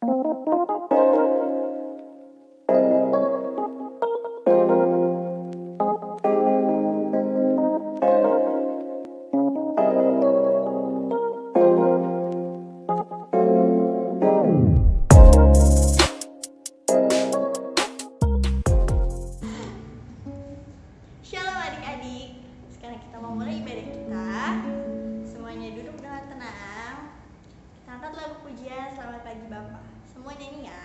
Shalom adik-adik, sekarang kita mau mulai ibadah kita. Semuanya duduk dengan tenang. Kita angkat lagu pujian Selamat Pagi Bapa. Semua nyanyi ya.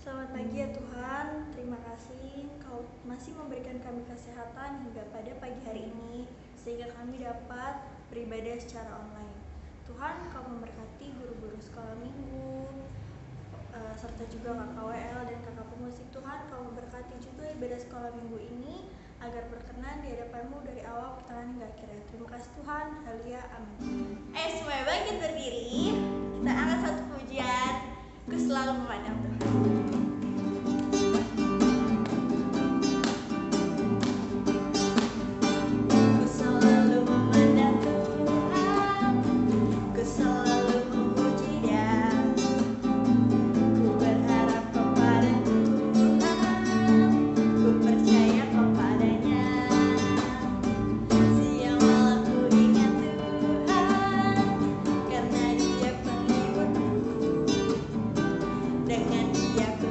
Selamat pagi ya Tuhan, terima kasih Kau masih memberikan kami kesehatan hingga pada pagi hari ini sehingga kami dapat beribadah secara online. Tuhan, Kau memberkati guru-guru sekolah minggu serta juga KKWL dan kakak pemusik. Tuhan, Kau memberkati juga ibadah sekolah minggu ini agar berkenan di hadapan-Mu dari awal pertengahan hingga akhirnya. Terima kasih Tuhan, haleluya, amin. Semuanya bangkit berdiri, kita angkat satu pujian, Ku selalu memandang Tuhan. Dengan Dia ku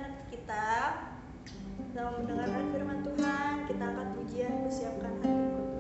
anak-anak kita dalam mendengarkan firman Tuhan. Kita angkat pujian, persiapkan hatimu Tuhan.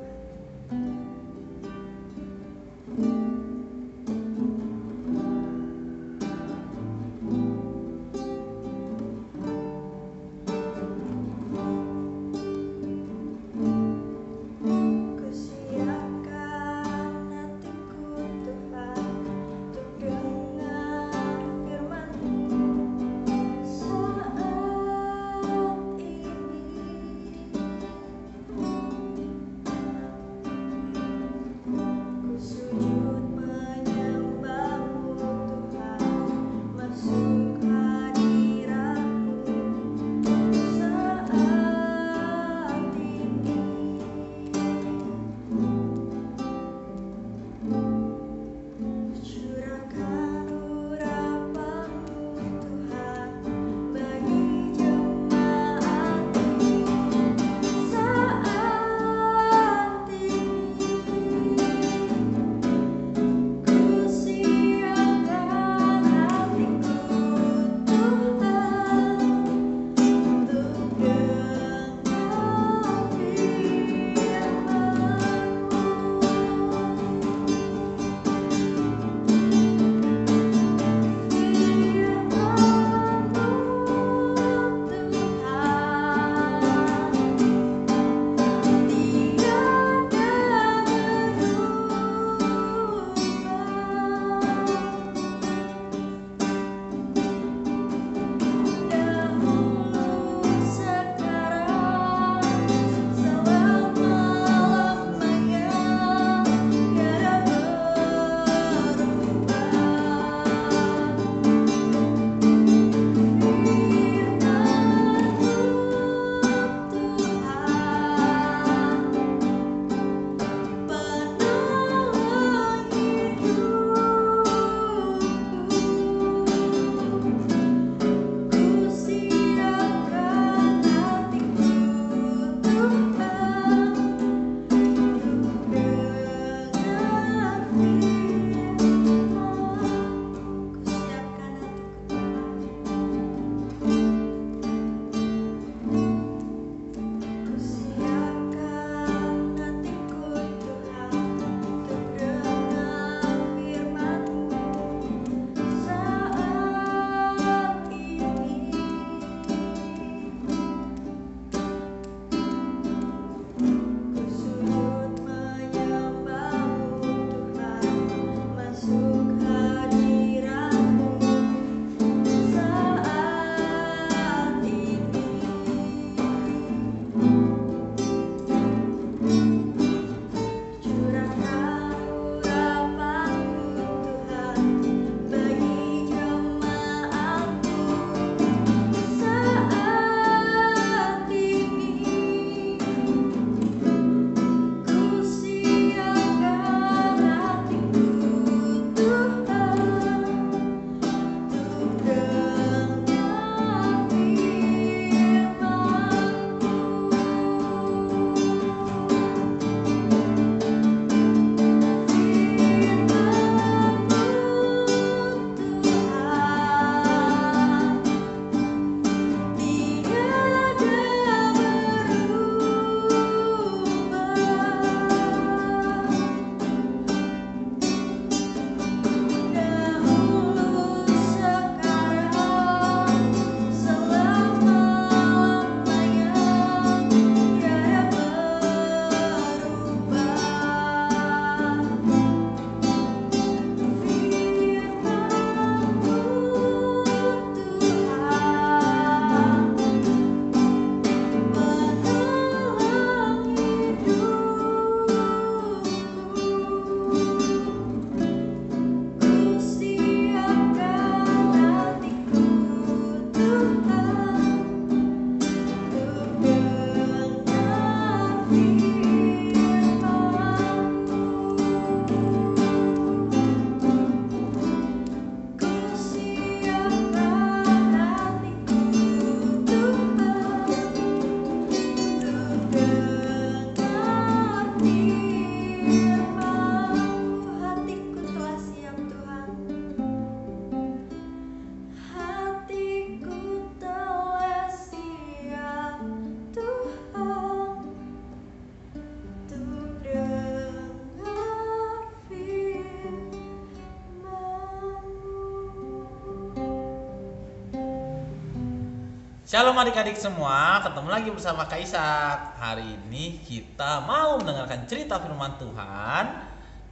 Shalom adik-adik semua, ketemu lagi bersama Kak Ishak. Hari ini kita mau mendengarkan cerita firman Tuhan.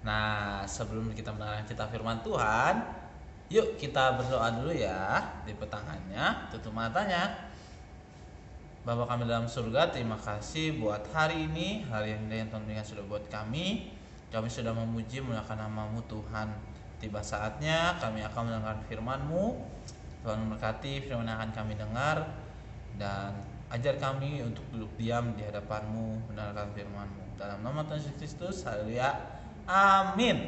Nah, sebelum kita mendengarkan cerita firman Tuhan, yuk kita berdoa dulu ya. Lipet tangannya, tutup matanya. Bapa kami dalam surga, terima kasih buat hari ini, hari yang indah yang Tuhan berikan sudah buat kami. Kami sudah memuji memuliakan nama-Mu Tuhan. Tiba saatnya kami akan mendengarkan firman-Mu. Tuhan memberkati firman yang akan kami dengar, dan ajar kami untuk duduk diam di hadapan-Mu mendengarkan firman-Mu. Dalam nama Tuhan Yesus Kristus, haleluya, amin.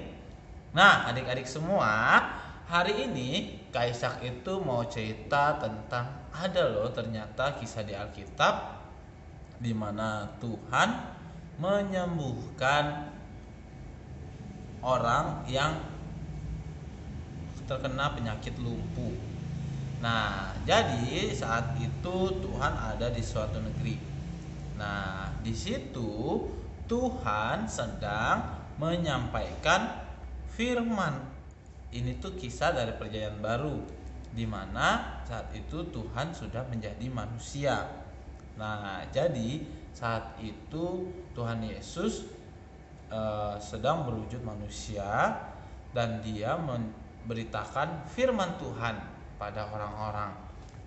Nah, adik-adik semua, hari ini Kak Ishak itu mau cerita tentang ada loh ternyata kisah di Alkitab di mana Tuhan menyembuhkan orang yang terkena penyakit lumpuh. Nah, jadi saat itu Tuhan ada di suatu negeri. Nah, di situ Tuhan sedang menyampaikan firman. Ini tuh kisah dari Perjanjian Baru, di mana saat itu Tuhan sudah menjadi manusia. Nah, jadi saat itu Tuhan Yesus sedang berwujud manusia, dan Dia memberitakan firman Tuhan pada orang-orang.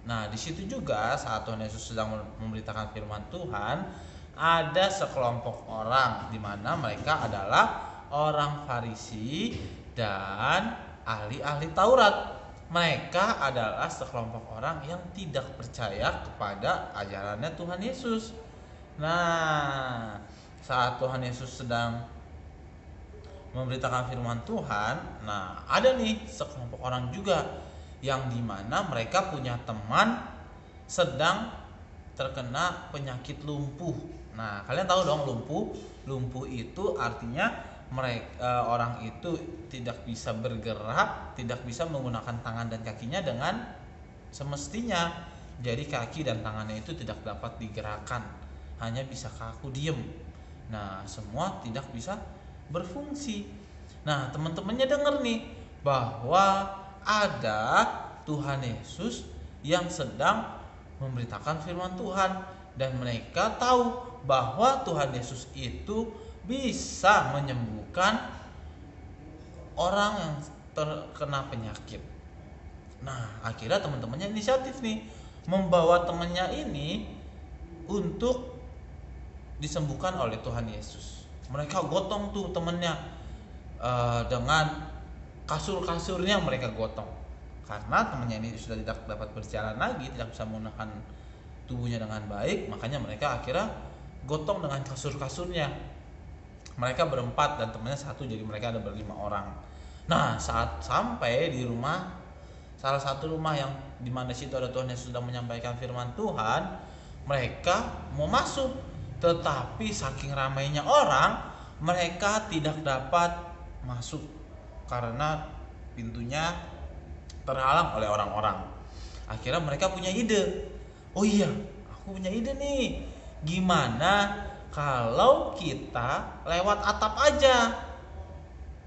Nah, di situ juga saat Tuhan Yesus sedang memberitakan firman Tuhan, ada sekelompok orang di mana mereka adalah orang Farisi dan ahli-ahli Taurat. Mereka adalah sekelompok orang yang tidak percaya kepada ajarannya Tuhan Yesus. Nah, saat Tuhan Yesus sedang memberitakan firman Tuhan, nah ada nih sekelompok orang juga yang dimana mereka punya teman sedang terkena penyakit lumpuh. Nah, kalian tahu dong lumpuh. Lumpuh itu artinya mereka orang itu tidak bisa bergerak, tidak bisa menggunakan tangan dan kakinya dengan semestinya. Jadi kaki dan tangannya itu tidak dapat digerakkan, hanya bisa kaku diem. Nah, semua tidak bisa berfungsi. Nah, teman-temannya dengar nih bahwa ada Tuhan Yesus yang sedang memberitakan firman Tuhan, dan mereka tahu bahwa Tuhan Yesus itu bisa menyembuhkan orang yang terkena penyakit. Nah, akhirnya teman-temannya inisiatif nih membawa temannya ini untuk disembuhkan oleh Tuhan Yesus. Mereka gotong tuh temannya dengan kasur-kasurnya mereka gotong, karena temannya ini sudah tidak dapat berjalan lagi, tidak bisa menggunakan tubuhnya dengan baik. Makanya mereka akhirnya gotong dengan kasur-kasurnya. Mereka berempat dan temannya satu, jadi mereka ada berlima orang. Nah, saat sampai di rumah, salah satu rumah yang dimana situ ada Tuhan yang sudah menyampaikan firman Tuhan, mereka mau masuk, tetapi saking ramainya orang, mereka tidak dapat masuk karena pintunya terhalang oleh orang-orang. Akhirnya mereka punya ide. Oh iya, aku punya ide nih. Gimana kalau kita lewat atap aja?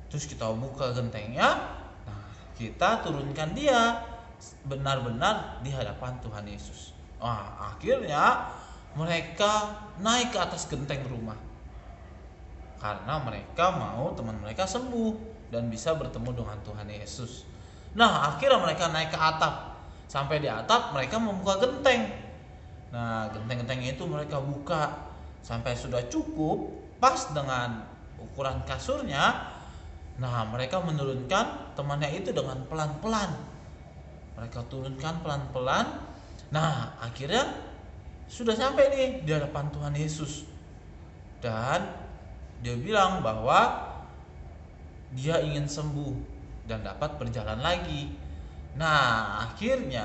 Terus kita buka gentengnya. Nah, kita turunkan dia benar-benar di hadapan Tuhan Yesus. Nah, akhirnya mereka naik ke atas genteng rumah, karena mereka mau teman mereka sembuh dan bisa bertemu dengan Tuhan Yesus. Nah, akhirnya mereka naik ke atap. Sampai di atap mereka membuka genteng. Nah, genteng-gentengnya itu mereka buka sampai sudah cukup pas dengan ukuran kasurnya. Nah, mereka menurunkan temannya itu dengan pelan-pelan. Mereka turunkan pelan-pelan. Nah, akhirnya sudah sampai nih di hadapan Tuhan Yesus. Dan dia bilang bahwa dia ingin sembuh dan dapat berjalan lagi. Nah, akhirnya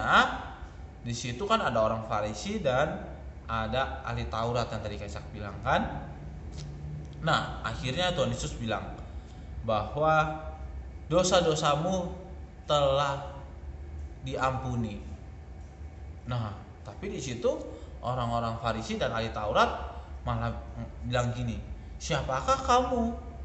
di situ kan ada orang Farisi dan ada ahli Taurat yang tadi Kaisak bilang kan. Nah, akhirnya Tuhan Yesus bilang bahwa dosa-dosamu telah diampuni. Nah, tapi di situ orang-orang Farisi dan ahli Taurat malah bilang gini, siapakah kamu?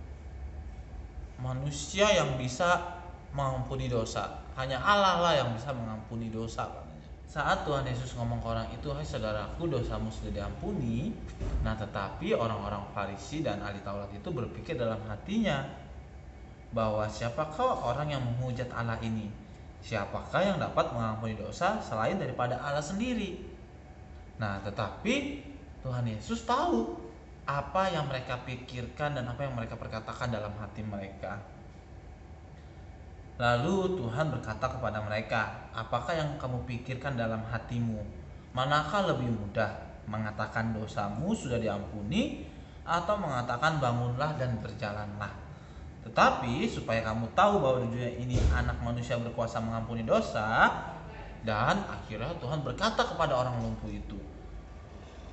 Manusia yang bisa mengampuni dosa, hanya Allah lah yang bisa mengampuni dosa katanya. Saat Tuhan Yesus ngomong ke orang itu, "Hai saudaraku, dosamu sudah diampuni." Nah, tetapi orang-orang Farisi dan ahli Taurat itu berpikir dalam hatinya bahwa siapakah orang yang menghujat Allah ini? Siapakah yang dapat mengampuni dosa selain daripada Allah sendiri? Nah, tetapi Tuhan Yesus tahu apa yang mereka pikirkan dan apa yang mereka perkatakan dalam hati mereka. Lalu Tuhan berkata kepada mereka, "Apakah yang kamu pikirkan dalam hatimu? Manakah lebih mudah, mengatakan dosamu sudah diampuni, atau mengatakan bangunlah dan berjalanlah? Tetapi supaya kamu tahu bahwa di dunia ini Anak Manusia berkuasa mengampuni dosa." Dan akhirnya Tuhan berkata kepada orang lumpuh itu,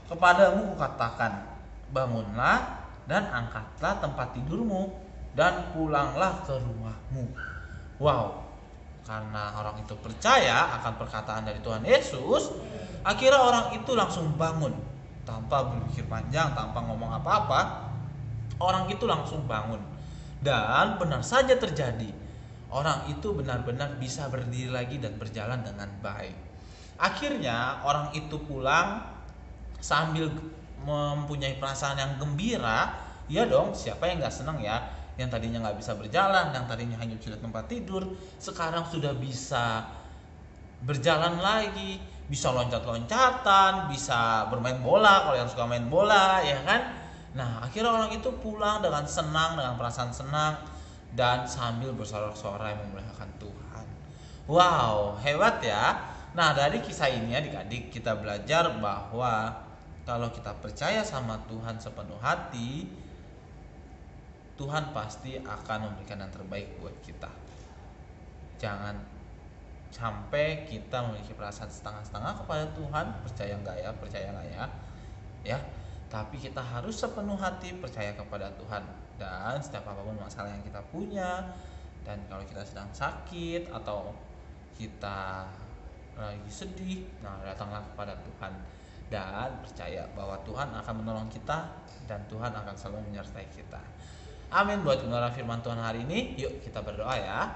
"Kepadamu kukatakan, bangunlah dan angkatlah tempat tidurmu dan pulanglah ke rumahmu." Wow, karena orang itu percaya akan perkataan dari Tuhan Yesus, akhirnya orang itu langsung bangun tanpa berpikir panjang, tanpa ngomong apa-apa. Orang itu langsung bangun, dan benar saja terjadi. Orang itu benar-benar bisa berdiri lagi dan berjalan dengan baik. Akhirnya orang itu pulang sambil mempunyai perasaan yang gembira. Ya dong, siapa yang gak senang ya? Yang tadinya gak bisa berjalan, yang tadinya hanya bisa tempat tidur, sekarang sudah bisa berjalan lagi, bisa loncat-loncatan, bisa bermain bola kalau yang suka main bola, ya kan? Nah, akhirnya orang itu pulang dengan senang, dengan perasaan senang, dan sambil bersorak-sorai memuliakan Tuhan. Wow, hebat ya. Nah, dari kisah ini adik-adik kita belajar bahwa kalau kita percaya sama Tuhan sepenuh hati, Tuhan pasti akan memberikan yang terbaik buat kita. Jangan sampai kita memiliki perasaan setengah-setengah kepada Tuhan, percaya nggak ya, ya. Tapi kita harus sepenuh hati percaya kepada Tuhan. Dan setiap apapun masalah yang kita punya, dan kalau kita sedang sakit atau kita lagi sedih, nah datanglah kepada Tuhan dan percaya bahwa Tuhan akan menolong kita dan Tuhan akan selalu menyertai kita. Amin. Buat kebenaran firman Tuhan hari ini, yuk kita berdoa ya.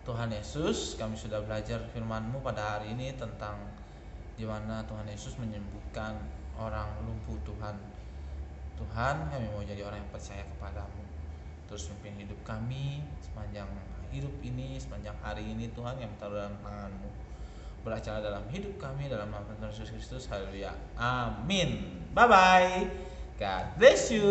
Tuhan Yesus, kami sudah belajar firman-Mu pada hari ini tentang gimana Tuhan Yesus menyembuhkan orang lumpuh. Tuhan, kami mau jadi orang yang percaya kepadamu. Terus pimpin hidup kami sepanjang hidup ini, sepanjang hari ini Tuhan, yang taruh dalam tangan-Mu. Beracara dalam hidup kami, dalam nama Tuhan Yesus Kristus. Haleluya. Amin. Bye bye. God bless you.